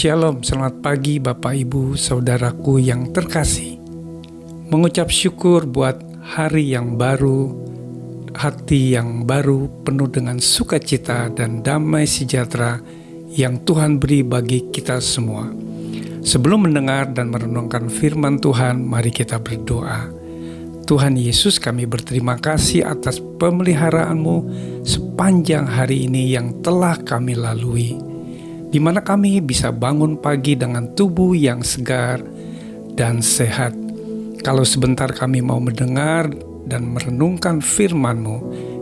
Shalom, selamat pagi Bapak Ibu Saudaraku yang terkasih. Mengucap syukur buat hari yang baru, hati yang baru penuh dengan sukacita dan damai sejahtera yang Tuhan beri bagi kita semua. Sebelum mendengar dan merenungkan firman Tuhan, mari kita berdoa. Tuhan Yesus, kami berterima kasih atas pemeliharaanmu sepanjang hari ini yang telah kami lalui, di mana kami bisa bangun pagi dengan tubuh yang segar dan sehat. Kalau sebentar kami mau mendengar dan merenungkan firman-Mu,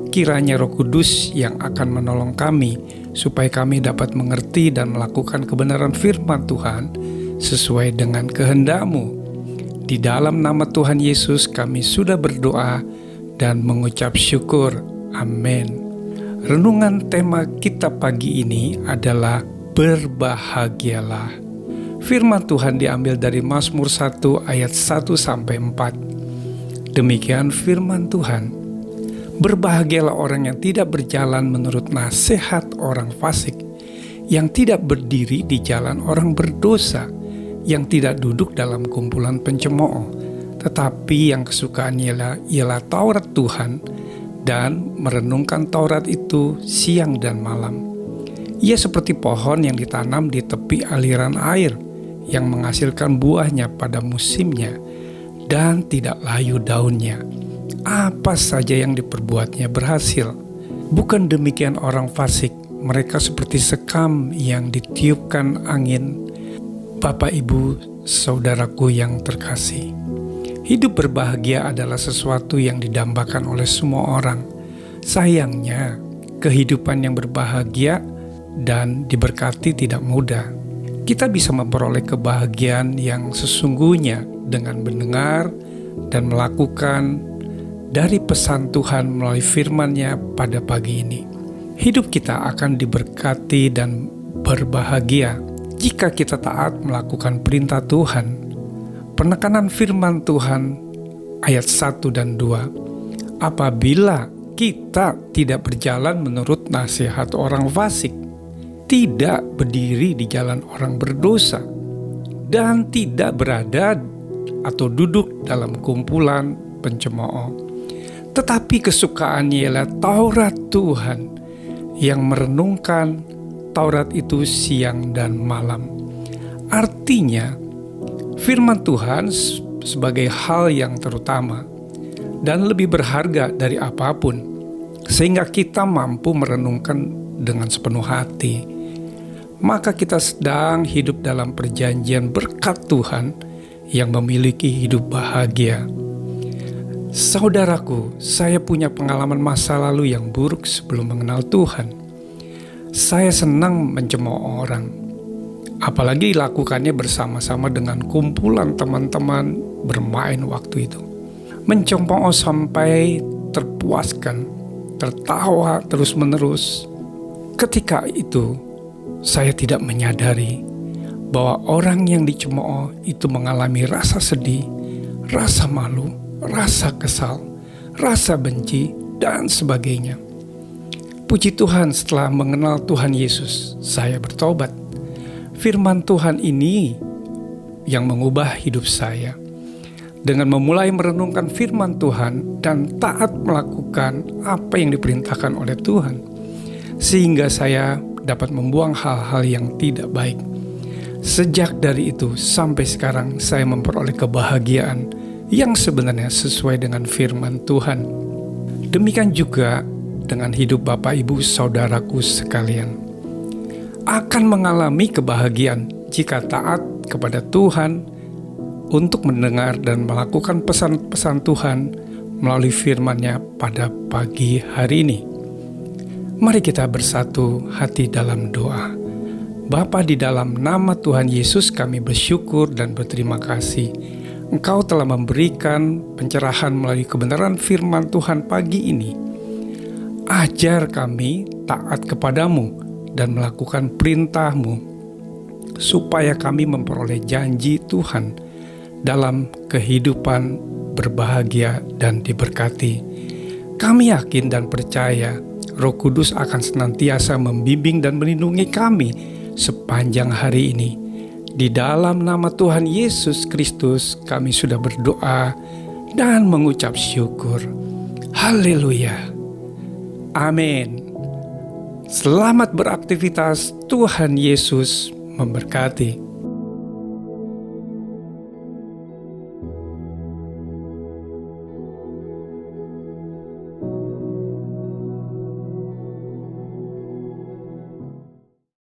kiranya Roh Kudus yang akan menolong kami, supaya kami dapat mengerti dan melakukan kebenaran firman Tuhan sesuai dengan kehendak-Mu. Di dalam nama Tuhan Yesus kami sudah berdoa dan mengucap syukur. Amin. Renungan tema kita pagi ini adalah berbahagialah. Firman Tuhan diambil dari Mazmur 1 ayat 1-4. Demikian firman Tuhan. Berbahagialah orang yang tidak berjalan menurut nasihat orang fasik, yang tidak berdiri di jalan orang berdosa, yang tidak duduk dalam kumpulan pencemooh, tetapi yang kesukaannya ialah Taurat Tuhan, dan merenungkan Taurat itu siang dan malam. Ia seperti pohon yang ditanam di tepi aliran air, yang menghasilkan buahnya pada musimnya, dan tidak layu daunnya. Apa saja yang diperbuatnya berhasil. Bukan demikian orang fasik, mereka seperti sekam yang ditiupkan angin. Bapak, Ibu, Saudaraku yang terkasih, hidup berbahagia adalah sesuatu yang didambakan oleh semua orang. Sayangnya, kehidupan yang berbahagia dan diberkati tidak mudah. Kita bisa memperoleh kebahagiaan yang sesungguhnya dengan mendengar dan melakukan dari pesan Tuhan melalui firman-Nya pada pagi ini. Hidup kita akan diberkati dan berbahagia jika kita taat melakukan perintah Tuhan. Penekanan firman Tuhan ayat 1 dan 2. Apabila kita tidak berjalan menurut nasihat orang fasik, tidak berdiri di jalan orang berdosa, dan tidak berada atau duduk dalam kumpulan pencemooh, tetapi kesukaannya ialah Taurat Tuhan, yang merenungkan Taurat itu siang dan malam. Artinya, firman Tuhan sebagai hal yang terutama dan lebih berharga dari apapun, sehingga kita mampu merenungkan dengan sepenuh hati. Maka kita sedang hidup dalam perjanjian berkat Tuhan yang memiliki hidup bahagia. Saudaraku, saya punya pengalaman masa lalu yang buruk sebelum mengenal Tuhan. Saya senang mencemooh orang, apalagi lakukannya bersama-sama dengan kumpulan teman-teman bermain waktu itu. Mencemooh sampai terpuaskan, tertawa terus-menerus. Ketika itu, saya tidak menyadari bahwa orang yang dicemooh itu mengalami rasa sedih, rasa malu, rasa kesal, rasa benci, dan sebagainya. Puji Tuhan, setelah mengenal Tuhan Yesus, saya bertobat. Firman Tuhan ini yang mengubah hidup saya. Dengan memulai merenungkan firman Tuhan dan taat melakukan apa yang diperintahkan oleh Tuhan, sehingga saya dapat membuang hal-hal yang tidak baik. Sejak dari itu sampai sekarang saya memperoleh kebahagiaan yang sebenarnya sesuai dengan firman Tuhan. Demikian juga dengan hidup Bapak Ibu Saudaraku sekalian. Akan mengalami kebahagiaan jika taat kepada Tuhan untuk mendengar dan melakukan pesan-pesan Tuhan melalui firman-Nya pada pagi hari ini. Mari kita bersatu hati dalam doa. Bapa, di dalam nama Tuhan Yesus kami bersyukur dan berterima kasih. Engkau telah memberikan pencerahan melalui kebenaran firman Tuhan pagi ini. Ajar kami taat kepadamu dan melakukan perintah-Mu, supaya kami memperoleh janji Tuhan dalam kehidupan berbahagia dan diberkati. Kami yakin dan percaya Roh Kudus akan senantiasa membimbing dan melindungi kami sepanjang hari ini. Di dalam nama Tuhan Yesus Kristus kami sudah berdoa dan mengucap syukur. Haleluya. Amin. Selamat beraktivitas. Tuhan Yesus memberkati.